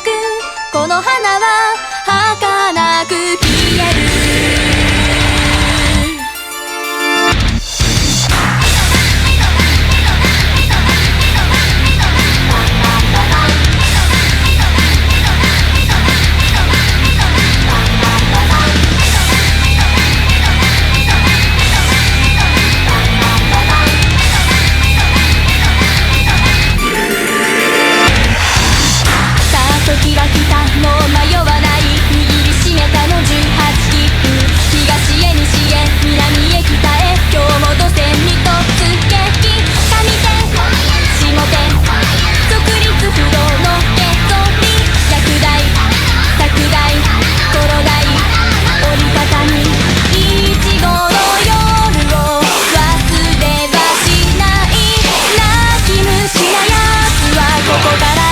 くこの花は儚く消える時は来たもう迷わない握りしめたの18切符東へ西へ南へ北へ今日も路線に突撃上手下手直立不動のけぞり薬台拡大転がい折りたたみいちごの夜を忘れはしない泣き虫なやつはここから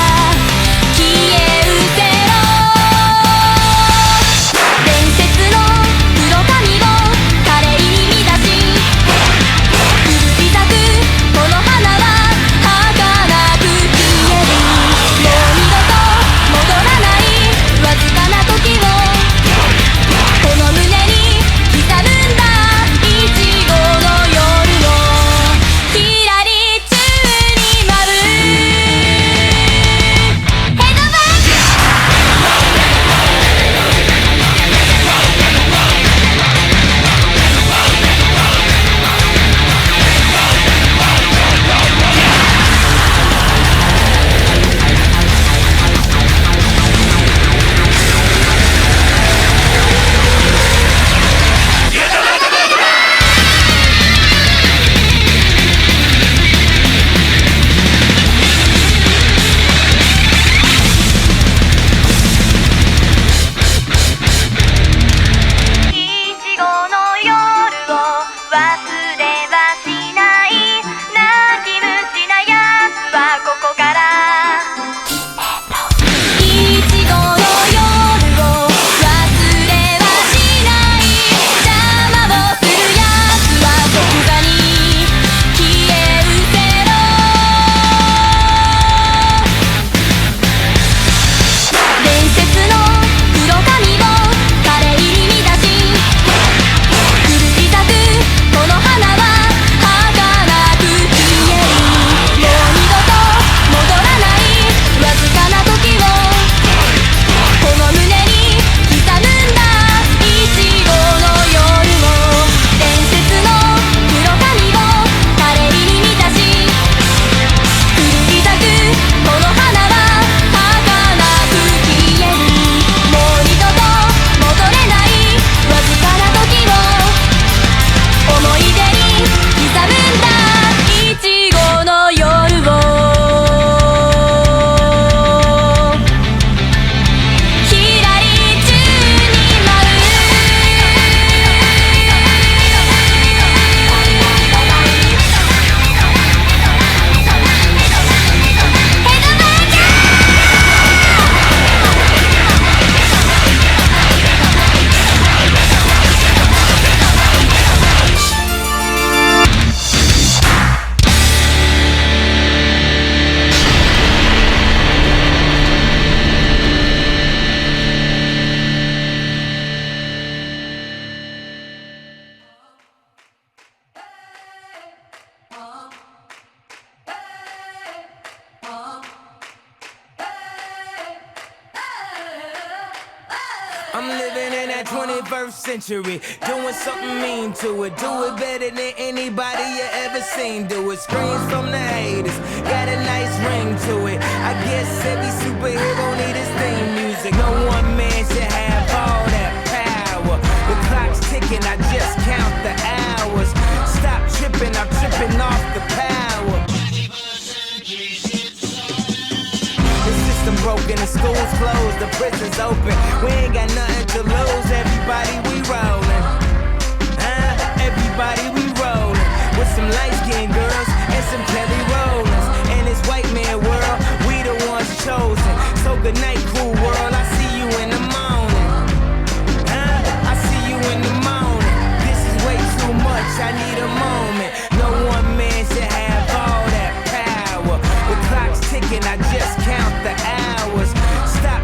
I'm living in that 21st century, doing something mean to it. Do it better than anybody you ever seen. Do it, screams from the haters, got a nice ring to it. I guess every superhero need his theme music. No one man should have all that power. The clock's ticking, I just count the hours. Stop tripping, I'm tripping off the power. The system broken, the school's closed, the prison's open. We ain't got nothing to lose. Everybody, we rollin'. Everybody, we rollin'. With some light-skinned girls and some Kelly Rollins. In this white man world, we the ones chosen. So good night, cool world. I see you in the morning. I see you in the morning. This is way too much. I need a moment. No one man should have all that power. The clock's ticking. I just count the hours. Stop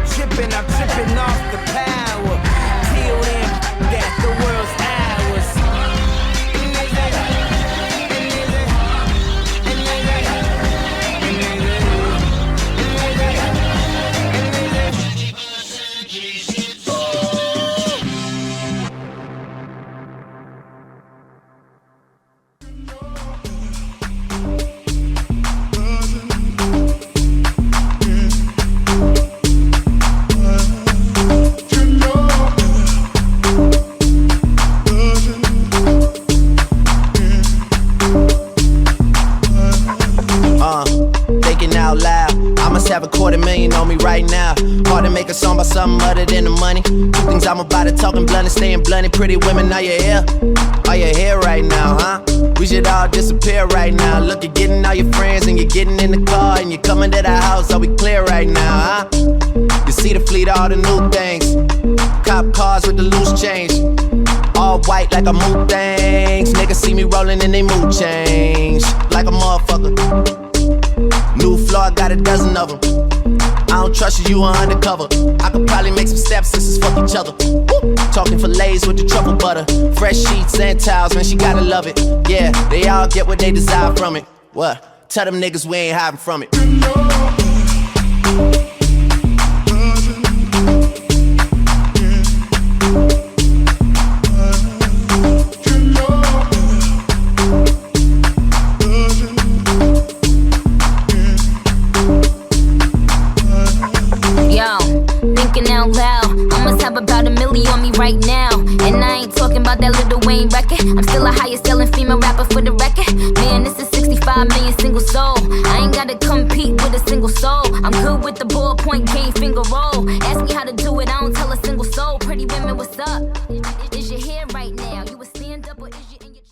make a song about something other than the money. Two things I'm about to talking blunt and staying blunt. Pretty women, are you here? Are you here right now, huh? We should all disappear right now. Look, you're getting all your friends and you're getting in the car and you're coming to the house. Are we clear right now, huh? You see the fleet, all the new things. Cop cars with the loose change. All white like a mood things. Niggas see me rolling and they mood change. Like a motherfucker. New floor, I got a dozen of them. I don't trust you, you are undercover. I could probably make some stepsisters fuck each other. Woo! Talking fillets with the truffle butter. Fresh sheets and towels, man, she gotta love it. Yeah, they all get what they desire from it. What? Tell them niggas we ain't hiding from it. Out loud, I must have about $1 million on me right now. And I ain't talking about that Lil Wayne record. I'm still the highest selling female rapper for the record. Man, this is 65 million single soul. I ain't gotta compete with a single soul. I'm good with the ballpoint game finger roll. Ask me how to do it, I don't tell a